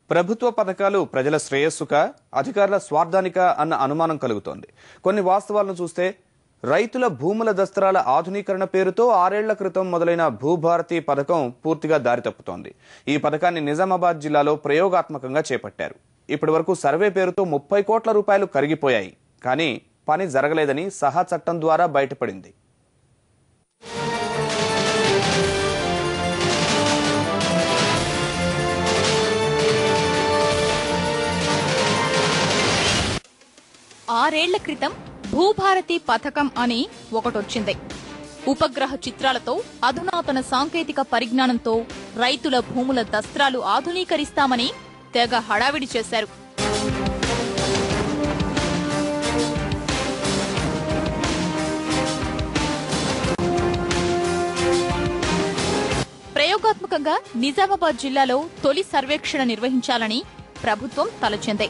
ప్రభుత్వ పథకాలు ప్రజల శ్రేయస్సుకా అధికారుల స్వార్థానికా అన్న అనుమానం కలుగుతోంది. కొన్ని వాస్తవాలను చూస్తే రైతుల భూముల దస్త్రాల ఆధునీకరణ పేరుతో 6 ఏళ్ల క్రితం మొదలైన భూభారతి పథకం పూర్తిగా దారి తప్పుతోంది. ఈ పథకాన్ని నిజామాబాద్ జిల్లాలో ప్రయోగాత్మకంగా చేపట్టారు. ఇప్పటివరకు సర్వే పేరుతో 30 కోట్ల రూపాయలు కరిగిపోయాయి. కానీ పని జరగలేదని సహా చట్టం ద్వారా బయటపడింది. ఆరేళ్ల క్రితం భూభారతి పథకం అని ఒకటొచ్చింది. ఉపగ్రహ చిత్రాలతో అధునాతన సాంకేతిక పరిజ్ఞానంతో రైతుల భూముల దస్త్రాలు ఆధునీకరిస్తామని తెగ హడావిడి చేశారు. ప్రయోగాత్మకంగా నిజామాబాద్ జిల్లాలో తొలి సర్వేక్షణ నిర్వహించాలని ప్రభుత్వం తలచింది.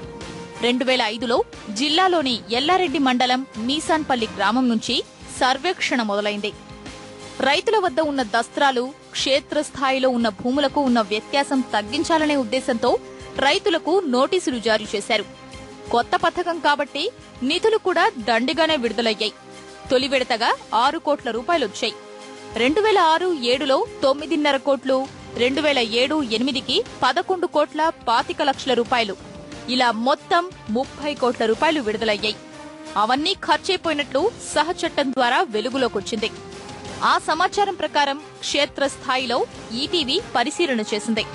2005లో జిల్లాలోని ఎల్లారెడ్డి మండలం మీసాన్పల్లి గ్రామం నుంచి సర్వేక్షణ మొదలైంది. రైతుల వద్ద ఉన్న దస్త్రాలు క్షేత్రస్థాయిలో ఉన్న భూములకు ఉన్న వ్యత్యాసం తగ్గించాలనే ఉద్దేశంతో రైతులకు నోటీసులు జారీ చేశారు. కొత్త పథకం కాబట్టి నిధులు కూడా దండిగానే విడుదలయ్యాయి. తొలి విడతగా 6 కోట్ల రూపాయలొచ్చాయి. 2006-07లో 9.5 కోట్లు, 2007-08కి 11 కోట్ల 25 లక్షల రూపాయలు, ఇలా మొత్తం 30 కోట్ల రూపాయలు విడుదలయ్యాయి. అవన్నీ ఖర్చైపోయినట్లు సహచట్టం ద్వారా వెలుగులోకొచ్చింది. ఆ సమాచారం ప్రకారం క్షేత్రస్థాయిలో ఈటీవీ పరిశీలన చేసింది.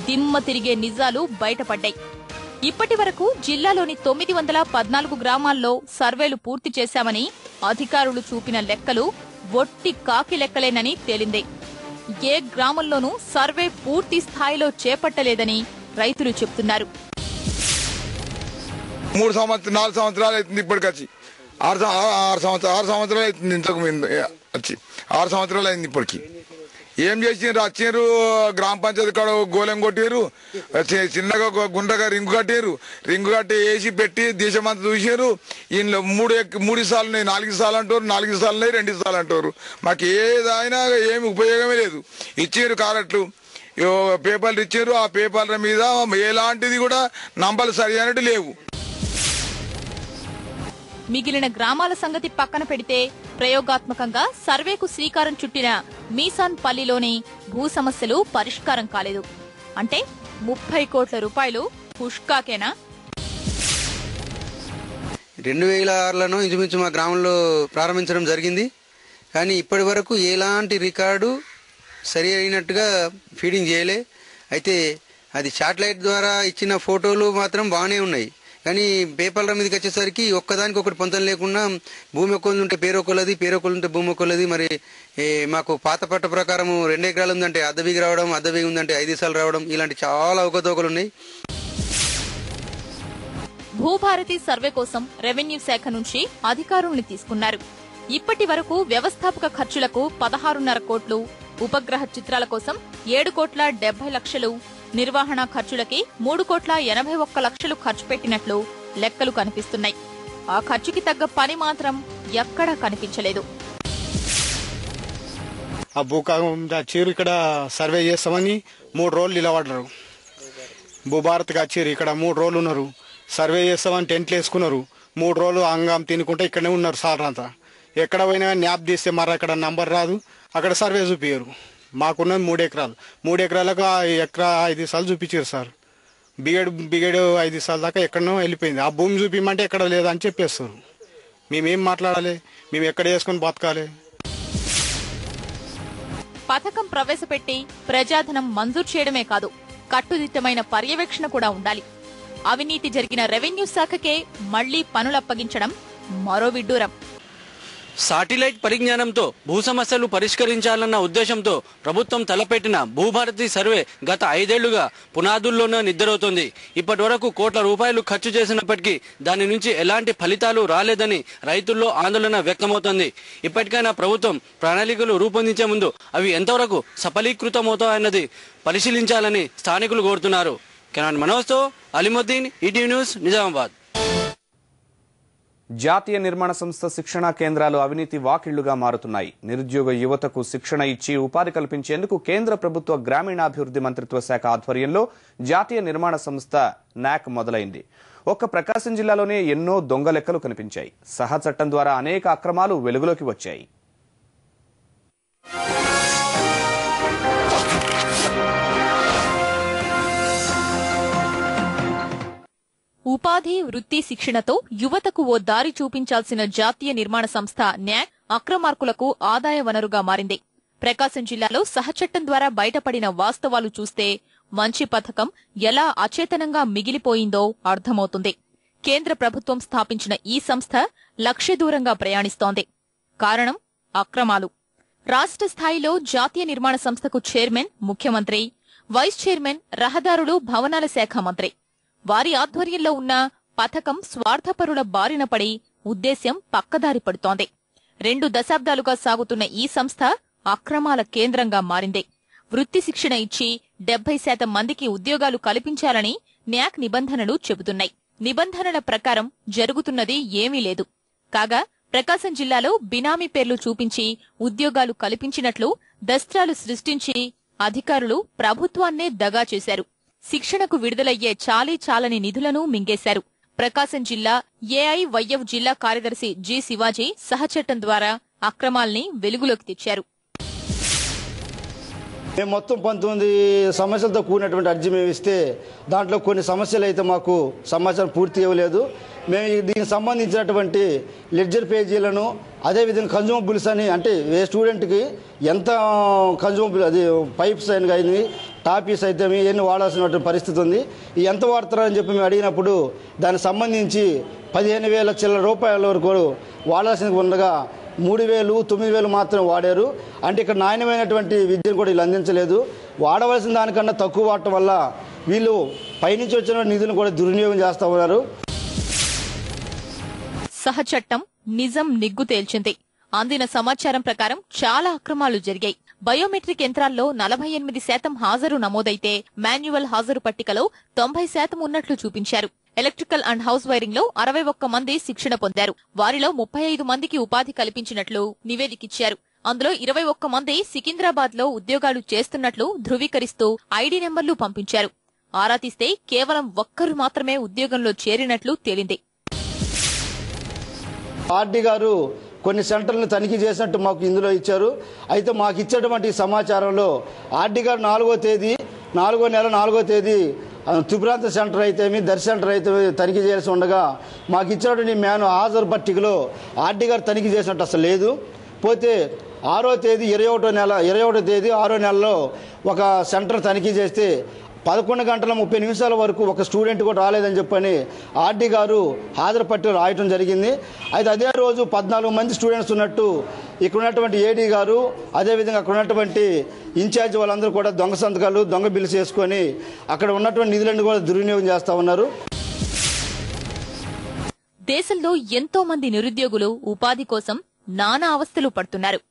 దిమ్మ తిరిగే నిజాలు బయటపడ్డాయి. ఇప్పటి వరకు జిల్లాలోని 914 గ్రామాల్లో సర్వేలు పూర్తి చేశామని అధికారులు చూపిన లెక్కలు ఒట్టి కాకి లెక్కలేనని తేలింది. ఏ గ్రామంలోనూ సర్వే పూర్తి స్థాయిలో చేపట్టలేదని రైతులు చెబుతున్నారు. 4 సంవత్సరాలు అవుతుంది ఇప్పటికొచ్చి. 6 సంవత్సరాలు అవుతుంది. ఇంతకు వచ్చి 6 సంవత్సరాలు అయింది ఇప్పటికి. ఏం చేసినారు? వచ్చినారు, గ్రామ పంచాయతీ కాడ గోలెం కొట్టారు, చిన్నగా గుండ్రగా రింగు కట్టారు, రింగు కట్టి వేసి పెట్టి దేశమంతా చూసారు. ఈయనలో 3 సార్లు ఉన్నాయి, 4 సార్లు అంటారు, 4 సార్లు ఉన్నాయి, 2 సార్లు అంటారు. మాకు ఏదైనా ఏమి ఉపయోగమే లేదు. ఇచ్చారు కారట్లు, పేపర్లు ఇచ్చారు. ఆ పేపర్ల మీద ఎలాంటిది కూడా నంబర్లు సరి అయినట్టు లేవు. మిగిలిన గ్రామాల సంగతి పక్కన పెడితే ప్రయోగాత్మకంగా సర్వేకు శ్రీకారం చుట్టిన మీసాన్పల్లిలోని భూ సమస్యలు పరిష్కారం కాలేదు. అంటే 30 కోట్ల రూపాయలు పుష్కాకేనా? 2006లను ఇంచుమించు మా గ్రామంలో ప్రారంభించడం జరిగింది. కానీ ఇప్పటి వరకు ఎలాంటి రికార్డు సరి అయినట్టుగా ఫీడింగ్ చేయలే. అయితే అది శాటిలైట్ ద్వారా ఇచ్చిన ఫోటోలు మాత్రం బాగానే ఉన్నాయి. కానీ పేపర్ల మీదకి వచ్చేసరికి ఒక్కదానికి ఒకటి పొంతం లేకుండా భూమి ఒక్కళ్ళు ఉంటే పేరు ఒకళ్ళది, పేరు ఒకళ్ళు ఉంటే భూమి ఒకళ్ళది. మరి మాకు పాత పట్ట ప్రకారం 2 ఎకరాలు ఉందంటే అద్దెబిగి రావడం, అద్దెబిగి ఉందంటే 5 సార్లు రావడం, ఇలాంటి చాలా అవకతవకలు ఉన్నాయి. భూభారతి సర్వే కోసం రెవెన్యూ శాఖ నుంచి అధికారుల్ని తీసుకున్నారు. ఇప్పటి వరకు వ్యవస్థాపక ఖర్చులకు 16.5 కోట్లు, ఉపగ్రహ చిత్రాల కోసం 7 కోట్ల 70 లక్షలు, నిర్వహణ ఖర్చులకి 3 కోట్ల 81 లక్షలు ఖర్చు పెట్టినట్లు లెక్కలు కనిపిస్తున్నాయి. ఆ ఖర్చుకి తగ్గ పని మాత్రం ఎక్కడా కనిపించలేదు. ఆ భూకాగం చీరు ఇక్కడ సర్వే చేస్తామని 3 రోజులు నిలబడ్డారు. భూభారత్గా చీరు ఇక్కడ 3 రోజులు ఉన్నారు. సర్వే చేస్తామని టెంట్లు వేసుకున్నారు. 3 రోజులు అంగం తినుకుంటే ఇక్కడనే ఉన్నారు. సార్ అంతా ఎక్కడ పోయినా న్యాప్ తీస్తే మరి అక్కడ నంబర్ రాదు, అక్కడ సర్వే చూపించారు. మాకున్నది 3 ఎకరాలు. 3 ఎకరాలకు ఎకరా 5 సార్లు చూపించారు సార్. బిగేడు 5 సార్లు దాకా ఎక్కడనో వెళ్ళిపోయింది. ఆ భూమి చూపించమంటే ఎక్కడ లేదని చెప్పేస్తారు. మేమేం మాట్లాడాలి? మేము ఎక్కడ చేసుకుని బతకాలి? పథకం ప్రవేశపెట్టి ప్రజాధనం మంజూరు చేయడమే కాదు, కట్టుదిట్టమైన పర్యవేక్షణ కూడా ఉండాలి. అవినీతి జరిగిన రెవెన్యూ శాఖకే మళ్లీ పనులప్పగించడం మరో విడ్డూరం. శాటిలైట్ పరిజ్ఞానంతో భూ సమస్యలు పరిష్కరించాలన్న ఉద్దేశంతో ప్రభుత్వం తలపెట్టిన భూభారతి సర్వే గత 5 ఏళ్లుగా పునాదుల్లోనే నిద్రవుతోంది. ఇప్పటి వరకు కోట్ల రూపాయలు ఖర్చు చేసినప్పటికీ దాని నుంచి ఎలాంటి ఫలితాలు రాలేదని రైతుల్లో ఆందోళన వ్యక్తమవుతోంది. ఇప్పటికైనా ప్రభుత్వం ప్రణాళికలు రూపొందించే ముందు అవి ఎంతవరకు సఫలీకృతమవుతాయన్నది పరిశీలించాలని స్థానికులు కోరుతున్నారు. కెనాన్ మనోజ్తో అలీముద్దీన్, ఈటీవీ న్యూస్, నిజామాబాద్. జాతీయ నిర్మాణ సంస్థ శిక్షణా కేంద్రాలు అవినీతి వాకిళ్లుగా మారుతున్నాయి. నిరుద్యోగ యువతకు శిక్షణ ఇచ్చి ఉపాధి కల్పించేందుకు కేంద్ర ప్రభుత్వ గ్రామీణాభివృద్ధి మంత్రిత్వ శాఖ ఆధ్వర్యంలో జాతీయ నిర్మాణ సంస్థ నాక్ మొదలైంది. ఒక్క ప్రకాశం జిల్లాలోనే ఎన్నో దొంగ లెక్కలు కనిపించాయి. సహా చట్టం ద్వారా అనేక అక్రమాలు వెలుగులోకి వచ్చాయి. ఉపాధి వృత్తి శిక్షణతో యువతకు ఓ దారి చూపించాల్సిన జాతీయ నిర్మాణ సంస్థ న్యాక్ అక్రమార్కులకు ఆదాయ వనరుగా మారింది. ప్రకాశం జిల్లాలో సహచట్టం ద్వారా బయటపడిన వాస్తవాలు చూస్తే మంచి పథకం ఎలా అచేతనంగా మిగిలిపోయిందో అర్థమవుతుంది. కేంద్ర ప్రభుత్వం స్థాపించిన ఈ సంస్థ లక్ష్య దూరంగా ప్రయాణిస్తోంది. కారణం అక్రమాలు. రాష్ట్ర స్థాయిలో జాతీయ నిర్మాణ సంస్థకు చైర్మన్ ముఖ్యమంత్రి, వైస్ చైర్మన్ రహదారులు భవనాల శాఖ మంత్రి. వారి ఆధ్వర్యంలో ఉన్న పథకం స్వార్థపరుల బారిన పడి ఉద్దేశ్యం పక్కదారి పడుతోంది. 2 దశాబ్దాలుగా సాగుతున్న ఈ సంస్థ అక్రమాల కేంద్రంగా మారింది. వృత్తి శిక్షణ ఇచ్చి 70% మందికి ఉద్యోగాలు కల్పించాలని న్యాక్ నిబంధనలు చెబుతున్నాయి. నిబంధనల ప్రకారం జరుగుతున్నది ఏమీ లేదు. కాగా ప్రకాశం జిల్లాలో బినామీ పేర్లు చూపించి ఉద్యోగాలు కల్పించినట్లు దస్త్రాలు సృష్టించి అధికారులు ప్రభుత్వాన్నే దగా చేశారు. శిక్షణకు విడుదలయ్యే చాలని నిధులను మింగేశారు. ప్రకాశం జిల్లా ఏఐవైఎఫ్ జిల్లా కార్యదర్శి జి శివాజీ సహచట్టం ద్వారా అక్రమాల్ని వెలుగులోకి తెచ్చారు. మేము మొత్తం 19 సమస్యలతో కూడినటువంటి అర్జీ మేము ఇస్తే దాంట్లో కొన్ని సమస్యలు అయితే మాకు సమాచారం పూర్తి ఇవ్వలేదు. మేము దీనికి సంబంధించినటువంటి లెడ్జర్ పేజీలను అదేవిధంగా కన్జ్యూమబుల్స్ అని అంటే ఏ స్టూడెంట్కి ఎంత కన్జ్యూమబుల్ అది పైప్స్ అయిన కానీ టాపీస్ అయితే ఎన్ని వాడాల్సిన పరిస్థితి ఉంది, ఎంత వాడతారని చెప్పి మేము అడిగినప్పుడు దానికి సంబంధించి 15,000 చిల్లర రూపాయల వరకు వాడాల్సి ఉండగా 3,000, 9,000 మాత్రం వాడారు. అంటే ఇక్కడ నాణ్యమైనటువంటి విద్యను కూడా వీళ్ళు అందించలేదు. వాడవలసిన దానికన్నా తక్కువ వాడటం వల్ల వీళ్ళు పైనుంచి వచ్చిన నిధులను కూడా దుర్వినియోగం చేస్తా ఉన్నారు. సహచట్టం నిజం నిగ్గు తేల్చింది. అందిన సమాచారం ప్రకారం చాలా అక్రమాలు జరిగాయి. బయోమెట్రిక్ యంత్రాల్లో 48% హాజరు నమోదైతే మాన్యువల్ హాజరు పట్టికలో 90% ఉన్నట్లు చూపించారు. ఎలక్ట్రికల్ అండ్ హౌస్ వైరింగ్ లో 61 మంది శిక్షణ పొందారు. వారిలో 35 మందికి ఉపాధి కల్పించినట్లు నివేదికిచ్చారు. అందులో 21 మంది సికింద్రాబాద్ లో ఉద్యోగాలు చేస్తున్నట్లు ధృవీకరిస్తూ ఐడి నెంబర్లు పంపించారు. ఆరా తీస్తే కేవలం ఒక్కరు మాత్రమే ఉద్యోగంలో చేరినట్లు తేలింది. ఆర్డీ గారు కొన్ని సెంటర్లను తనిఖీ చేసినట్టు మాకు ఇందులో ఇచ్చారు. అయితే మాకు ఇచ్చేటువంటి సమాచారంలో ఆర్డీ గారు 4వ తేదీ 4వ నెల 4వ తేదీ త్రిపురాంత సెంటర్ అయితేమి దర్శ సెంటర్ అయితే తనిఖీ చేయాల్సి ఉండగా మాకు ఇచ్చినటువంటి హాజరు పట్టికలో ఆర్డీ గారు తనిఖీ చేసినట్టు అసలు లేదు. పోతే 6వ తేదీ 21వ తేదీ 6వ నెలలో ఒక సెంటర్ తనిఖీ చేస్తే 11 గంటల 30 నిమిషాల వరకు ఒక స్టూడెంట్ కూడా రాలేదని చెప్పని ఆర్డీ గారు హాజరు పట్టిక రాయటం జరిగింది. అయితే అదే రోజు 14 మంది స్టూడెంట్స్ ఉన్నట్టు ఇక్కడ ఉన్నటువంటి ఏడీ గారు అదేవిధంగా అక్కడ ఉన్నటువంటి ఇన్ఛార్జ్ వాళ్ళందరూ కూడా దొంగ సంతకాలు దొంగ బిల్లు చేసుకొని అక్కడ ఉన్నటువంటి నిధులన్నీ కూడా దుర్వినియోగం చేస్తా ఉన్నారు. దేశంలో ఎంతో మంది నిరుద్యోగులు ఉపాధి కోసం నానా అవస్థలు పడుతున్నారు.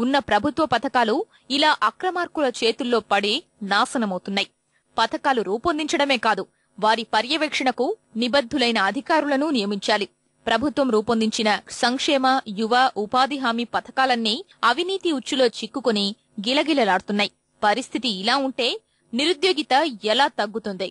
ఉన్న ప్రభుత్వ పథకాలు ఇలా అక్రమార్కుల చేతుల్లో పడి నాశనమవుతున్నాయి. పథకాలు రూపొందించడమే కాదు, వారి పర్యవేక్షణకు నిబద్ధులైన అధికారులను నియమించాలి. ప్రభుత్వం రూపొందించిన సంక్షేమ, యువ, ఉపాధి హామీ పథకాలన్నీ అవినీతి ఉచ్చులో చిక్కుకుని గిలగిలలాడుతున్నాయి. పరిస్థితి ఇలా ఉంటే నిరుద్యోగిత ఎలా తగ్గుతుంది?